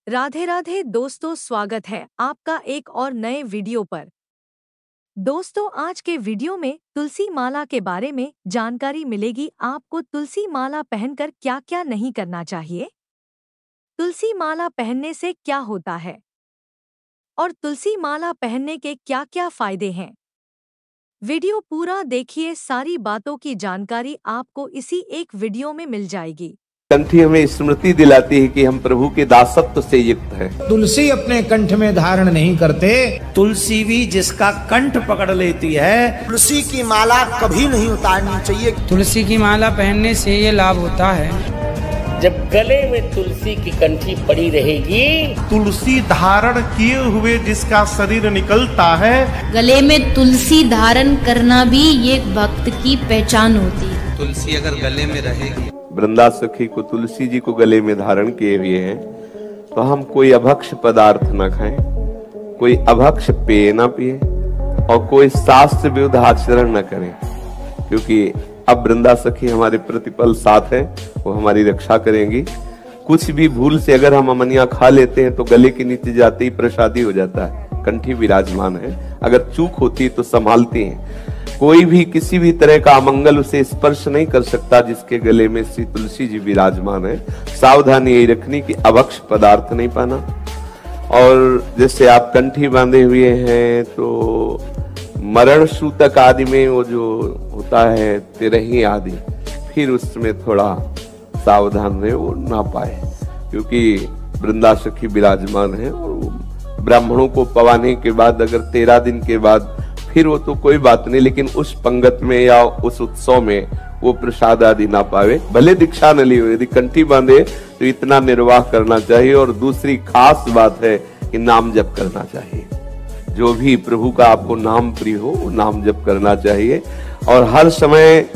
राधे राधे दोस्तों, स्वागत है आपका एक और नए वीडियो पर। दोस्तों, आज के वीडियो में तुलसी माला के बारे में जानकारी मिलेगी। आपको तुलसी माला पहनकर क्या क्या नहीं करना चाहिए, तुलसी माला पहनने से क्या होता है और तुलसी माला पहनने के क्या क्या फायदे हैं। वीडियो पूरा देखिए, सारी बातों की जानकारी आपको इसी एक वीडियो में मिल जाएगी। कंठी हमें स्मृति दिलाती है कि हम प्रभु के दासत्व से युक्त हैं। तुलसी अपने कंठ में धारण नहीं करते, तुलसी भी जिसका कंठ पकड़ लेती है। तुलसी की माला कभी नहीं उतारनी चाहिए। तुलसी की माला पहनने से ये लाभ होता है, जब गले में तुलसी की कंठी पड़ी रहेगी। तुलसी धारण किए हुए जिसका शरीर निकलता है, गले में तुलसी धारण करना भी ये भक्त की पहचान होती है। तुलसी अगर गले में रहेगी, वृंदा सखी को तुलसी जी को गले में धारण किए हुए हैं, तो हम कोई अभक्ष पदार्थ न खाएं, कोई अभक्ष पेय न पिए और कोई शास्त्र विरुद्ध आचरण न करें, क्योंकि अब वृंदा सखी हमारे प्रतिपल साथ है, वो हमारी रक्षा करेंगी। कुछ भी भूल से अगर हम अमनिया खा लेते हैं तो गले के नीचे जाते ही प्रसादी हो जाता है। कंठी विराजमान है, अगर चूक होती है तो संभालती हैं। कोई भी किसी भी तरह का अमंगल उसे स्पर्श नहीं कर सकता जिसके गले में श्री तुलसी जी विराजमान है। सावधानी यही रखनी कि अभक्ष पदार्थ नहीं पाना। और जैसे आप कंठी बांधे हुए हैं तो मरण सूतक आदि में वो जो होता है तिरही आदि, फिर उसमें थोड़ा सावधान रहे, वो ना पाए, क्योंकि वृंदा सखी विराजमान है। और ब्राह्मणों को पवाने के बाद अगर 13 दिन के बाद फिर वो तो कोई बात नहीं, लेकिन उस पंगत में या उस उत्सव में वो प्रसाद आदि ना पावे, भले दीक्षा न ली हो। यदि कंठी बांधे तो इतना निर्वाह करना चाहिए। और दूसरी खास बात है कि नाम जप करना चाहिए। जो भी प्रभु का आपको नाम प्रिय हो, वो नाम जप करना चाहिए। और हर समय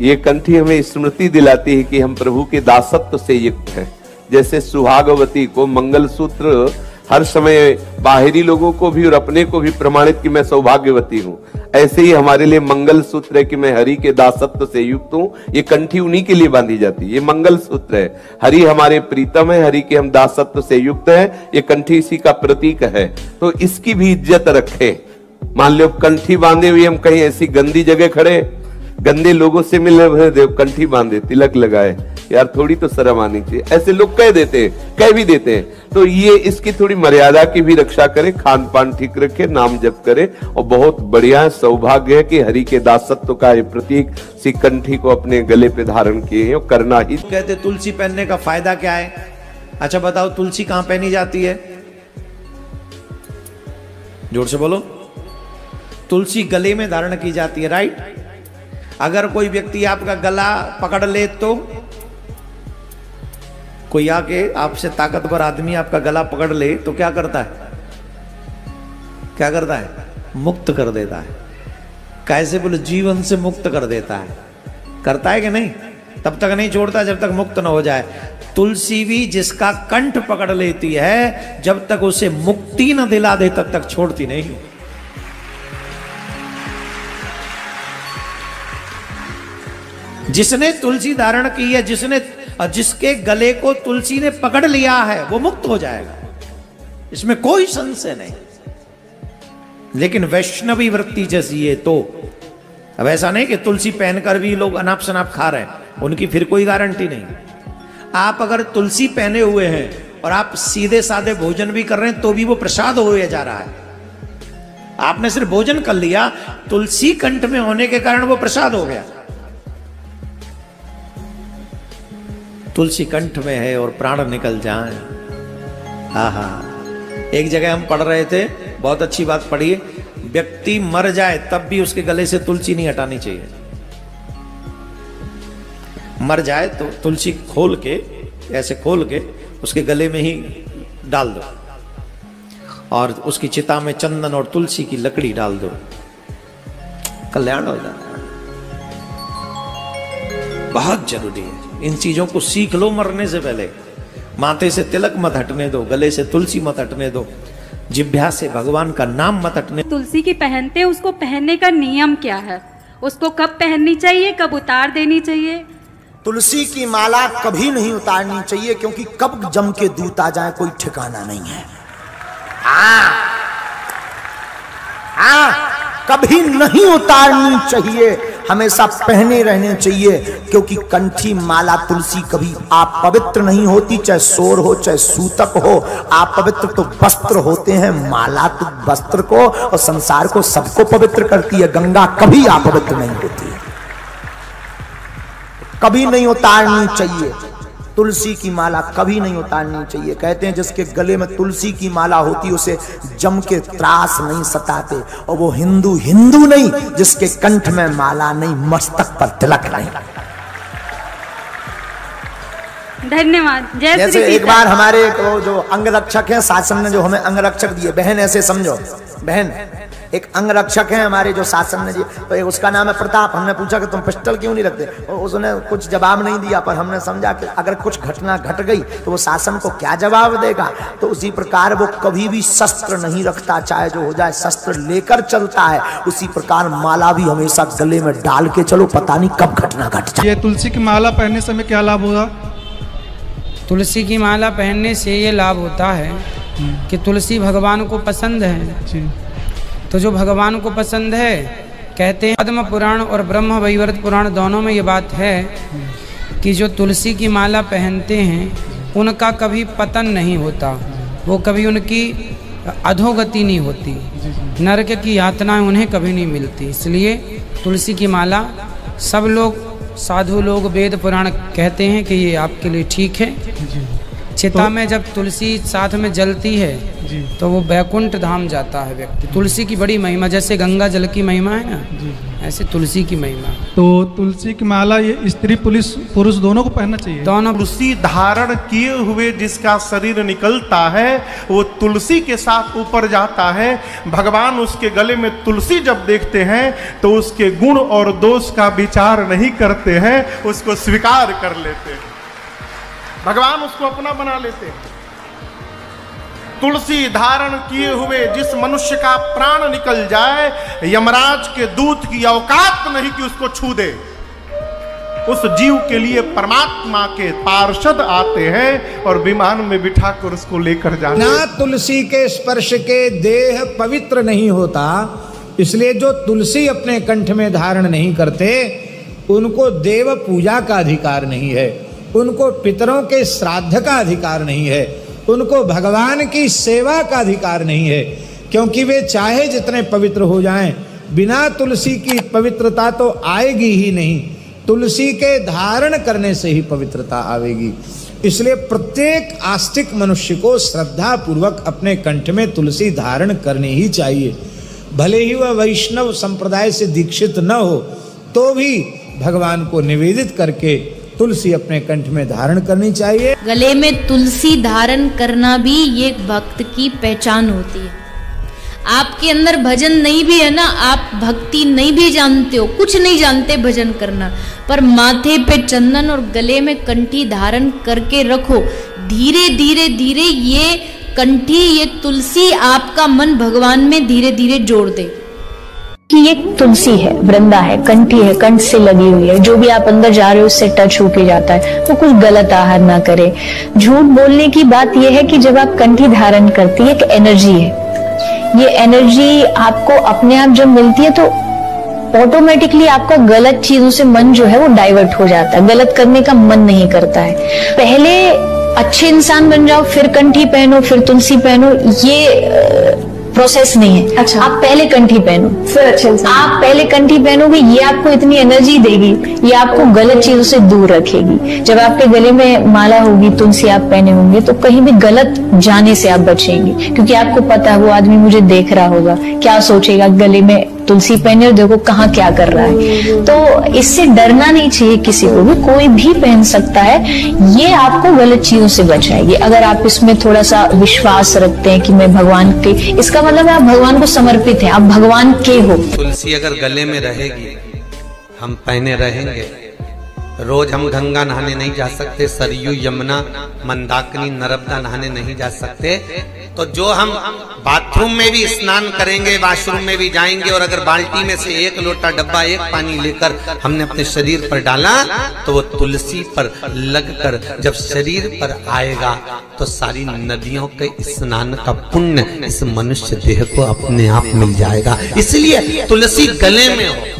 ये कंठी हमें स्मृति दिलाती है कि हम प्रभु के दासत्व से युक्त हैं। जैसे सुहागवती को मंगलसूत्र हर समय बाहरी लोगों को भी और अपने को भी प्रमाणित कि मैं सौभाग्यवती हूँ, ऐसे ही हमारे लिए मंगल सूत्र है कि मैं हरि के दासत्व से युक्त हूँ। ये कंठी उन्हीं के लिए बांधी जाती है, ये मंगल सूत्र है। हरि हमारे प्रीतम है, हरि के हम दासत्व से युक्त है, ये कंठी इसी का प्रतीक है। तो इसकी भी इज्जत रखें। मान लो कंठी बांधे हुए हम कहीं ऐसी गंदी जगह खड़े, गंदे लोगों से मिले, देव कंठी बांधे, तिलक लगाए, यार थोड़ी तो शर्म आनी चाहिए। ऐसे लोग कह भी देते हैं। तो ये इसकी थोड़ी मर्यादा की भी रक्षा करे, खान पान ठीक रखे, नाम जप करे। और बहुत बढ़िया सौभाग्य है कि हरि के दासत्व का ये प्रतीक सी कंठी को अपने गले पे धारण किए हैं, करना ही। कहते तुलसी पहनने का फायदा क्या है? अच्छा बताओ, तुलसी कहां पहनी जाती है? जोर से बोलो। तुलसी गले में धारण की जाती है, राइट? अगर कोई व्यक्ति आपका गला पकड़ ले तो कोई आके आपसे ताकतवर आदमी आपका गला पकड़ ले तो क्या करता है? क्या करता है? मुक्त कर देता है। कैसे बोले? जीवन से मुक्त कर देता है। करता है कि नहीं? तब तक नहीं छोड़ता जब तक मुक्त न हो जाए। तुलसी भी जिसका कंठ पकड़ लेती है, जब तक उसे मुक्ति न दिला दे तब तक छोड़ती नहीं। जिसने तुलसी धारण की है, जिसके गले को तुलसी ने पकड़ लिया है, वो मुक्त हो जाएगा, इसमें कोई संशय नहीं। लेकिन वैष्णवी वृत्ति जैसी है तो अब ऐसा नहीं कि तुलसी पहनकर भी लोग अनाप शनाप खा रहे हैं, उनकी फिर कोई गारंटी नहीं। आप अगर तुलसी पहने हुए हैं और आप सीधे साधे भोजन भी कर रहे हैं तो भी वो प्रसाद हुए जा रहा है। आपने सिर्फ भोजन कर लिया, तुलसी कंठ में होने के कारण वो प्रसाद हो गया। तुलसी कंठ में है और प्राण निकल जाए। आहा, एक जगह हम पढ़ रहे थे, बहुत अच्छी बात पढ़िए। व्यक्ति मर जाए तब भी उसके गले से तुलसी नहीं हटानी चाहिए। मर जाए तो तुलसी खोल के, ऐसे खोल के उसके गले में ही डाल दो और उसकी चिता में चंदन और तुलसी की लकड़ी डाल दो, कल्याण हो जाता है। बहुत जरूरी है, इन चीजों को सीख लो मरने से पहले। माथे से तिलक मत हटने दो, गले से तुलसी मत हटने दो, जिह्वा से भगवान का नाम मत हटने। तुलसी की पहनते हैं, उसको पहनने का नियम क्या है? उसको कब पहननी चाहिए, कब उतार देनी चाहिए? तुलसी की माला कभी नहीं उतारनी चाहिए, क्योंकि कब जम के दूत आ जाए कोई ठिकाना नहीं है। कभी नहीं उतारनी चाहिए, हमेशा पहने रहने चाहिए, क्योंकि कंठी माला तुलसी कभी आप पवित्र नहीं होती, चाहे सोर हो चाहे सूतक हो। आप पवित्र तो वस्त्र होते हैं, माला तो वस्त्र को और संसार को सबको पवित्र करती है। गंगा कभी आप पवित्र नहीं होती, कभी नहीं उतारनी चाहिए। तुलसी की माला कभी नहीं उतारनी चाहिए। कहते हैं जिसके गले में तुलसी की माला होती उसे जम के त्रास नहीं सताते, और वो हिंदू हिंदू नहीं जिसके कंठ में माला नहीं, मस्तक पर तिलक नहीं। धन्यवाद। जैसे एक बार हमारे वो जो अंगरक्षक हैं, शासन ने जो हमें अंगरक्षक दिए, बहन ऐसे समझो, बहन एक अंगरक्षक है हमारे जो शासन ने दिए, तो एक उसका नाम है प्रताप। हमने पूछा कि तुम पिस्टल क्यों नहीं रखते, और उसने कुछ जवाब नहीं दिया, पर हमने समझा कि अगर कुछ घटना घट गई तो वो शासन को क्या जवाब देगा। तो उसी प्रकार वो कभी भी शस्त्र नहीं रखता, चाहे जो हो जाए शस्त्र लेकर चलता है। उसी प्रकार माला भी हमेशा गले में डाल के चलो, पता नहीं कब घटना घट जाए। ये तुलसी की माला पहनने से हमें क्या लाभ होगा? तुलसी की माला पहनने से ये लाभ होता है कि तुलसी भगवान को पसंद है। तो जो भगवान को पसंद है, कहते हैं पद्म पुराण और ब्रह्म वैवर्त पुराण दोनों में ये बात है कि जो तुलसी की माला पहनते हैं उनका कभी पतन नहीं होता, वो कभी उनकी अधोगति नहीं होती, नरक की यातनाएं उन्हें कभी नहीं मिलती। इसलिए तुलसी की माला सब लोग, साधु लोग, वेद पुराण कहते हैं कि ये आपके लिए ठीक है। चिता में जब तुलसी साथ में जलती है तो वो बैकुंठ धाम जाता है व्यक्ति। तुलसी की बड़ी महिमा, जैसे गंगा जल की महिमा है ना, ऐसे तुलसी की महिमा। तो तुलसी की माला ये स्त्री पुरुष दोनों को पहनना चाहिए। दोनों। तुलसी धारण किए हुए जिसका शरीर निकलता है वो तुलसी के साथ ऊपर जाता है। भगवान उसके गले में तुलसी जब देखते हैं तो उसके गुण और दोष का विचार नहीं करते हैं, उसको स्वीकार कर लेते हैं। भगवान उसको अपना बना लेते हैं। तुलसी धारण किए हुए जिस मनुष्य का प्राण निकल जाए, यमराज के दूत की औकात नहीं कि उसको छू दे। उस जीव के लिए परमात्मा के पार्षद आते हैं और विमान में बिठाकर उसको लेकर जाते हैं। ना तुलसी के स्पर्श के देह पवित्र नहीं होता, इसलिए जो तुलसी अपने कंठ में धारण नहीं करते उनको देव पूजा का अधिकार नहीं है, उनको पितरों के श्राद्ध का अधिकार नहीं है, उनको भगवान की सेवा का अधिकार नहीं है, क्योंकि वे चाहे जितने पवित्र हो जाएं, बिना तुलसी की पवित्रता तो आएगी ही नहीं। तुलसी के धारण करने से ही पवित्रता आवेगी। इसलिए प्रत्येक आस्तिक मनुष्य को श्रद्धा पूर्वक अपने कंठ में तुलसी धारण करनी ही चाहिए। भले ही वह वैष्णव संप्रदाय से दीक्षित न हो तो भी भगवान को निवेदित करके तुलसी अपने कंठ में धारण करनी चाहिए। गले में तुलसी धारण करना भी एक भक्त की पहचान होती है। आपके अंदर भजन नहीं भी है ना, आप भक्ति नहीं भी जानते हो, कुछ नहीं जानते भजन करना, पर माथे पे चंदन और गले में कंठी धारण करके रखो। धीरे धीरे धीरे ये कंठी, ये तुलसी आपका मन भगवान में धीरे धीरे जोड़ दे कि ये तुलसी है, वृंदा है, कंठी है, कंठ से लगी हुई है। जो भी आप अंदर जा रहे हो उससे टच होके जाता है, तो कुछ गलत आहार ना करे। झूठ बोलने की बात यह है कि जब आप कंठी धारण करती है, एक एनर्जी है, ये एनर्जी आपको अपने आप जब मिलती है तो ऑटोमेटिकली आपका गलत चीजों से मन जो है वो डाइवर्ट हो जाता है, गलत करने का मन नहीं करता है। पहले अच्छे इंसान बन जाओ, फिर कंठी पहनो, फिर तुलसी पहनो, ये प्रोसेस नहीं है। अच्छा, आप पहले कंठी पहनो, फिर अच्छे इंसान। आप पहले कंठी पहनोगे, ये आपको इतनी एनर्जी देगी, ये आपको गलत चीजों से दूर रखेगी। जब आपके गले में माला होगी, तुलसी आप पहने होंगे, तो कहीं भी गलत जाने से आप बचेंगे, क्योंकि आपको पता है वो आदमी मुझे देख रहा होगा, क्या सोचेगा, गले में तुलसी पहने और देखो कहाँ क्या कर रहा है। तो इससे डरना नहीं चाहिए किसी को भी, कोई भी पहन सकता है, ये आपको गलत चीजों से बचाएगी। अगर आप इसमें थोड़ा सा विश्वास रखते हैं कि मैं भगवान के, इसका मतलब है आप भगवान को समर्पित हैं, आप भगवान के हो। तुलसी अगर गले में रहेगी, हम पहने रहेंगे, रोज हम गंगा नहाने नहीं जा सकते, सरयू यमुना मंदाकिनी नर्मदा नहाने नहीं जा सकते। तो जो हम बाथरूम में भी स्नान करेंगे, वॉशरूम में भी जाएंगे, और अगर बाल्टी में से एक लोटा डब्बा एक पानी लेकर हमने अपने शरीर पर डाला तो वो तुलसी पर लगकर जब शरीर पर आएगा तो सारी नदियों के स्नान का पुण्य इस मनुष्य देह को अपने आप मिल जाएगा। इसलिए तुलसी गले में हो।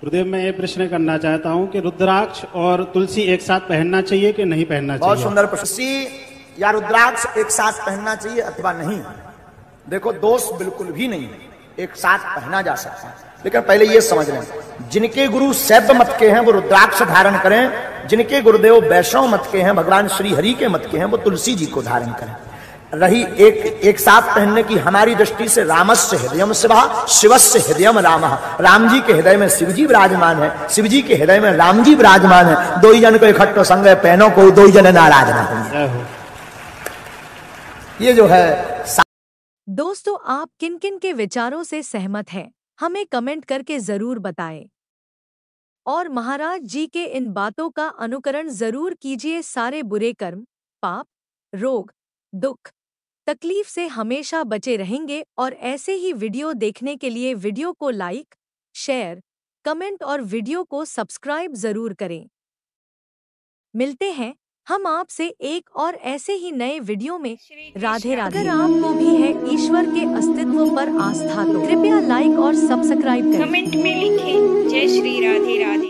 गुरुदेव, मैं ये प्रश्न करना चाहता हूँ कि रुद्राक्ष और तुलसी एक साथ पहनना चाहिए कि नहीं पहनना चाहिए? बहुत सुंदर प्रश्न। तुलसी या रुद्राक्ष एक साथ पहनना चाहिए अथवा नहीं? देखो, दोष बिल्कुल भी नहीं, एक साथ पहना जा सकता है। लेकिन पहले ये समझ लें, जिनके गुरु शैव मत के हैं वो रुद्राक्ष धारण करें, जिनके गुरुदेव वैष्णव मत के हैं, भगवान श्री हरि के मत के हैं, वो तुलसी जी को धारण करें। रही एक साथ पहनने की हमारी दृष्टि से, रामस्य हृदयम शिवः शिवस्य हृदयम रामः, राम जी के हृदय में शिव जी विराजमान है, शिव जी के हृदय में राम जी विराजमान है। दो ही जन को इकट्ठो संग पहनो, कोई दो ही जन नाराज ना हो। ये जो है। दोस्तों, आप किन किन के विचारों से सहमत हैं, हमें कमेंट करके जरूर बताएं। और महाराज जी के इन बातों का अनुकरण जरूर कीजिए। सारे बुरे कर्म, पाप, रोग, दुख, तकलीफ से हमेशा बचे रहेंगे। और ऐसे ही वीडियो देखने के लिए वीडियो को लाइक, शेयर, कमेंट और वीडियो को सब्सक्राइब जरूर करें। मिलते हैं हम आपसे एक और ऐसे ही नए वीडियो में। राधे राधे। अगर आपको भी है ईश्वर के अस्तित्व पर आस्था तो कृपया लाइक और सब्सक्राइब करें। कमेंट में लिखें जय श्री राधे राधे।